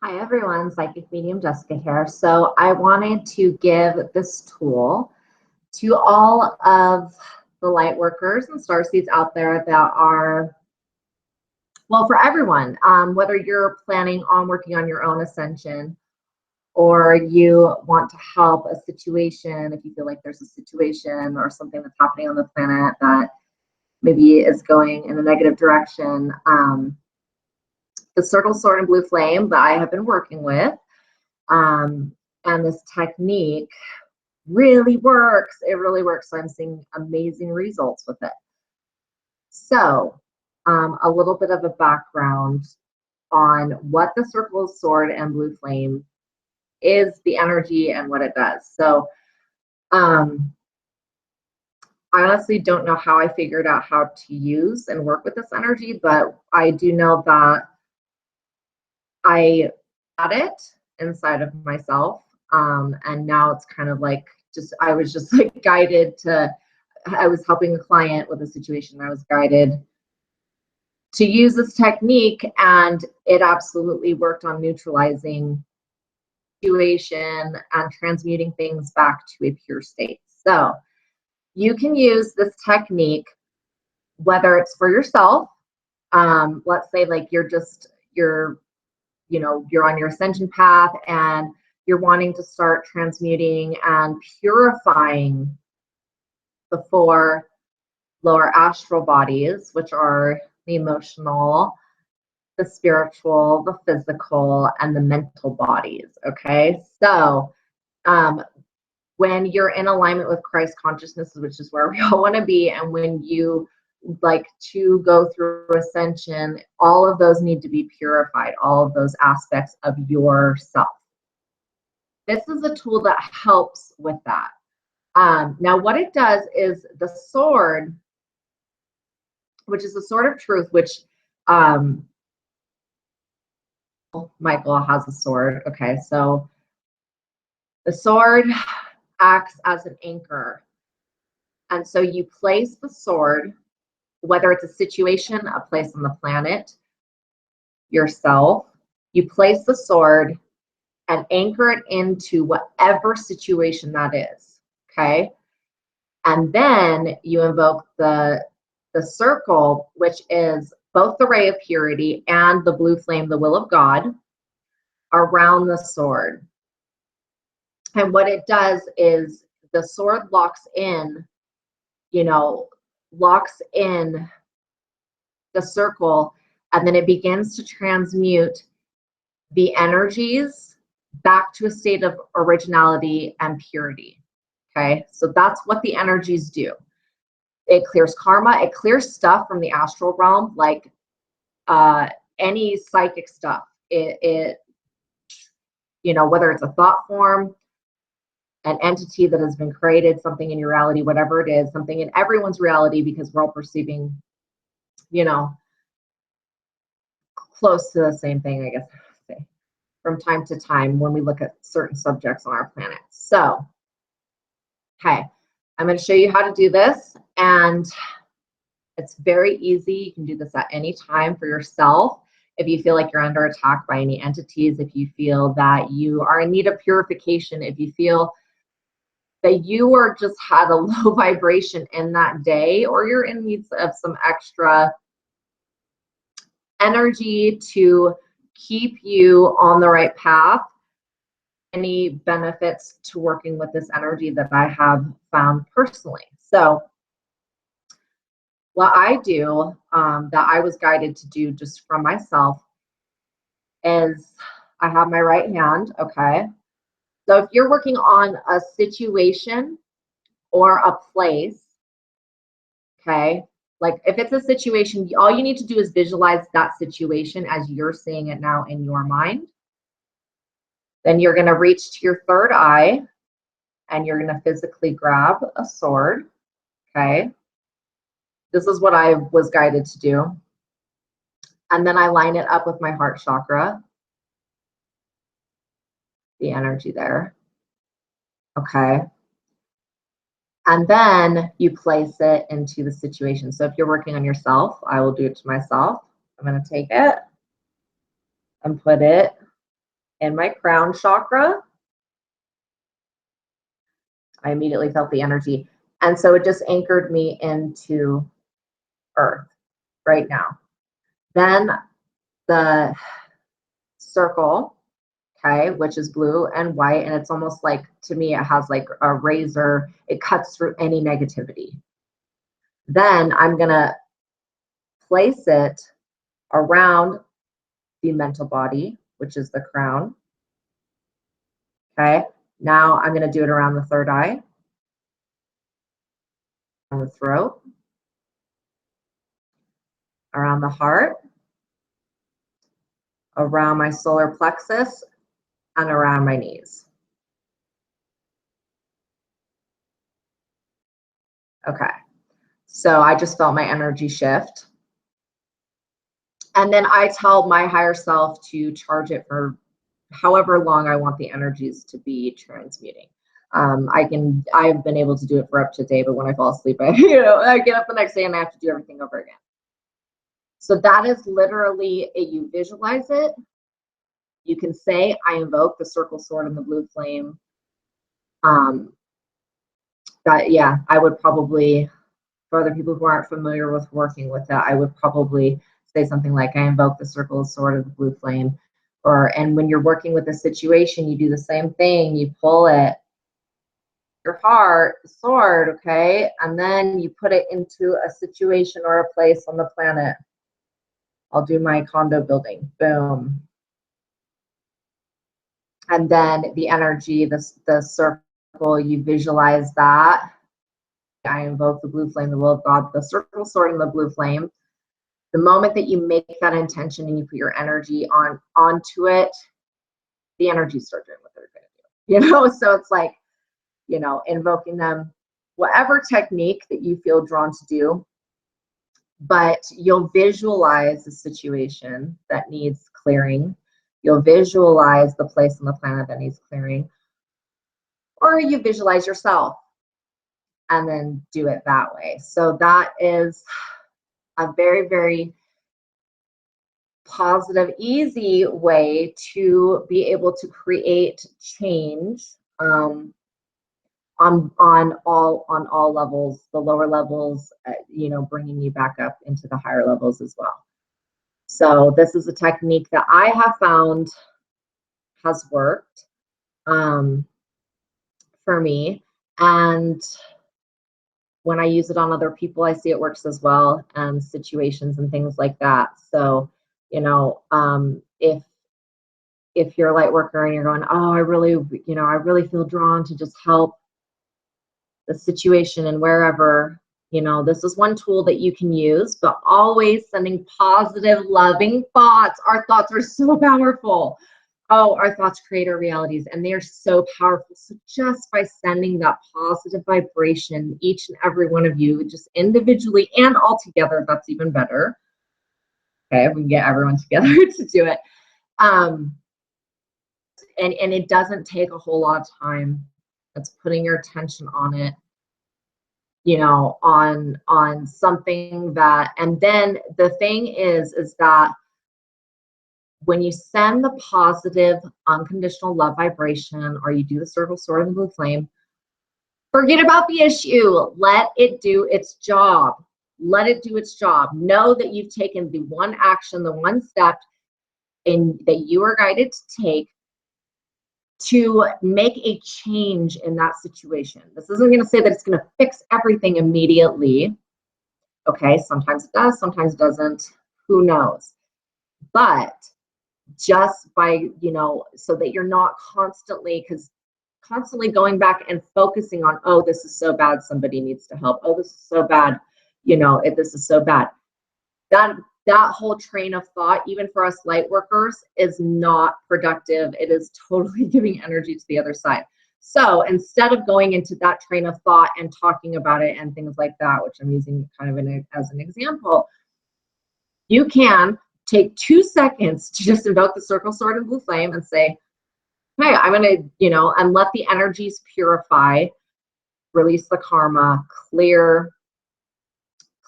Hi everyone, Psychic Medium Jessica here. So I wanted to give this tool to all of the light workers and starseeds out there that are, well, for everyone, whether you're planning on working on your own ascension or you want to help a situation, if you feel like there's a situation or something that's happening on the planet that maybe is going in a negative direction. The Circle, Sword, and Blue Flame that I have been working with, and this technique really works. It really works. So I'm seeing amazing results with it. So a little bit of a background on what the Circle, Sword, and Blue Flame is, the energy, and what it does. So I honestly don't know how I figured out how to use and work with this energy, but I do know that I had it inside of myself. And now it's kind of like I was just like guided to, I was helping a client with a situation. I was guided to use this technique, and it absolutely worked on neutralizing situation and transmuting things back to a pure state. So you can use this technique whether it's for yourself. Let's say like you're on your ascension path and you're wanting to start transmuting and purifying the four lower astral bodies, which are the emotional, the spiritual, the physical, and the mental bodies. Okay, so when you're in alignment with Christ consciousness, which is where we all want to be, and when you like to go through ascension, all of those need to be purified, all of those aspects of yourself. This is a tool that helps with that. Now what it does is the sword, which is the sword of truth, which Michael has a sword. Okay, so the sword acts as an anchor. And so you place the sword, whether it's a situation, a place on the planet, yourself, you place the sword and anchor it into whatever situation that is, okay? And then you invoke the circle, which is both the ray of purity and the blue flame, the will of God, around the sword. And what it does is the sword locks in the circle, and then it begins to transmute the energies back to a state of originality and purity. Okay, so that's what the energies do. It clears karma, it clears stuff from the astral realm, like any psychic stuff. It whether it's a thought form, an entity that has been created, something in your reality, whatever it is, something in everyone's reality, because we're all perceiving, close to the same thing, I guess, from time to time when we look at certain subjects on our planet. So, okay, I'm going to show you how to do this, and it's very easy. You can do this at any time for yourself. If you feel like you're under attack by any entities, if you feel that you are in need of purification, if you feel that you are just had a low vibration in that day, or you're in need of some extra energy to keep you on the right path, any benefits to working with this energy that I have found personally. So what I do, that I was guided to do just from myself, is I have my right hand, okay? So if you're working on a situation or a place, okay, like if it's a situation, all you need to do is visualize that situation as you're seeing it now in your mind. Then you're going to reach to your third eye and you're going to physically grab a sword, okay? This is what I was guided to do. And then I line it up with my heart chakra, the energy there, okay? And then you place it into the situation. So if you're working on yourself, I will do it to myself. I'm going to take it and put it in my crown chakra. I immediately felt the energy. And so it just anchored me into earth right now. Then the circle, okay, which is blue and white, and it's almost like, to me, it has like a razor. It cuts through any negativity. Then I'm gonna place it around the mental body, which is the crown. Okay, now I'm gonna do it around the third eye, around the throat, around the heart, around my solar plexus, and around my knees. Okay, so I just felt my energy shift. And then I tell my higher self to charge it for however long I want the energies to be transmuting. I've been able to do it for up to a day, but when I fall asleep, I get up the next day and I have to do everything over again. So that is literally you visualize it. You can say, I invoke the circle, sword, and the blue flame. I would probably, for other people who aren't familiar with working with that, I would probably say something like, I invoke the circle, sword, of the blue flame. And when you're working with a situation, you do the same thing. You pull it, your heart, sword, okay? And then you put it into a situation or a place on the planet. I'll do my condo building, boom. And then the energy, the circle, you visualize that. I invoke the blue flame, the will of God, the circle, sword, and the blue flame. The moment that you make that intention and you put your energy onto it, the energy starts doing what they're going to do. So it's like, invoking them, whatever technique that you feel drawn to do, but you'll visualize the situation that needs clearing. You'll visualize the place on the planet that needs clearing, or you visualize yourself and then do it that way. So that is a very, very positive, easy way to be able to create change on all levels, the lower levels, bringing you back up into the higher levels as well. So this is a technique that I have found has worked for me, and when I use it on other people, I see it works as well, and situations and things like that. So, if you're a light worker and you're going, oh, I really feel drawn to just help the situation and wherever, this is one tool that you can use, but always sending positive, loving thoughts. Our thoughts are so powerful. Oh, our thoughts create our realities, and they are so powerful. So just by sending that positive vibration, each and every one of you, just individually and all together, that's even better. Okay, we can get everyone together to do it. And it doesn't take a whole lot of time. It's putting your attention on it, on something that, and then the thing is that when you send the positive, unconditional love vibration, or you do the circle, sword, and blue flame, forget about the issue. Let it do its job. Let it do its job. Know that you've taken the one action, the one step that you are guided to take to make a change in that situation. This isn't going to say that it's going to fix everything immediately. Okay, sometimes it does, sometimes it doesn't. Who knows? But just by, so that you're not constantly going back and focusing on, oh, this is so bad, somebody needs to help. Oh, this is so bad, this is so bad. That whole train of thought, even for us light workers, is not productive. It is totally giving energy to the other side. So instead of going into that train of thought and talking about it and things like that, which I'm using kind of as an example, you can take 2 seconds to just invoke the circle, sword, and blue flame and say, hey, I'm going to, and let the energies purify, release the karma, clear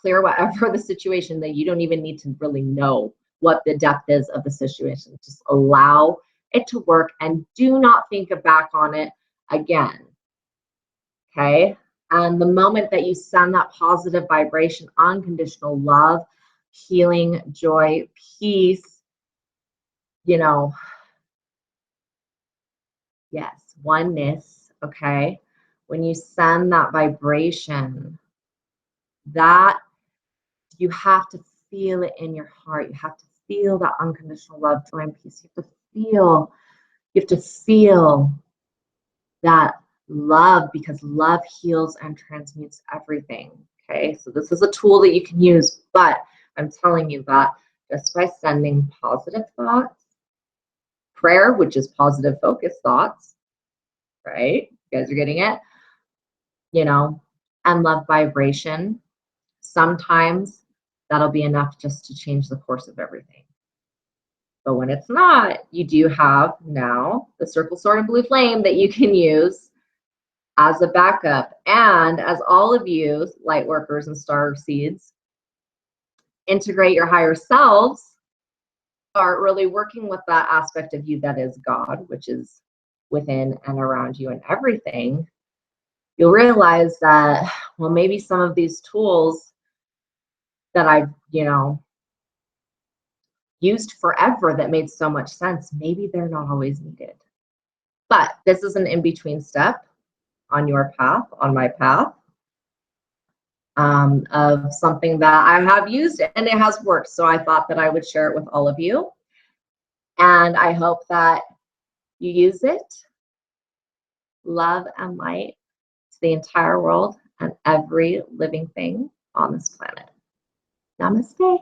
whatever the situation, that you don't even need to really know what the depth is of the situation. Just allow it to work and do not think back on it again. Okay? And the moment that you send that positive vibration, unconditional love, healing, joy, peace, you know, yes, oneness, okay? When you send that vibration, that you have to feel it in your heart. You have to feel that unconditional love, joy, and peace. You have to feel that love, because love heals and transmutes everything. Okay, so this is a tool that you can use, but I'm telling you that just by sending positive thoughts, prayer, which is positive focused thoughts, right? You guys are getting it? You know, and love vibration, sometimes that'll be enough just to change the course of everything. But when it's not, you do have now the Circle, Sword, and Blue Flame that you can use as a backup. And as all of you light workers and star seeds integrate your higher selves, start really working with that aspect of you that is God, which is within and around you and everything, you'll realize that, well, maybe some of these tools that I've, used forever that made so much sense, maybe they're not always needed. But this is an in-between step on your path, on my path, of something that I have used and it has worked. So I thought that I would share it with all of you. And I hope that you use it. Love and light to the entire world and every living thing on this planet. Namaste.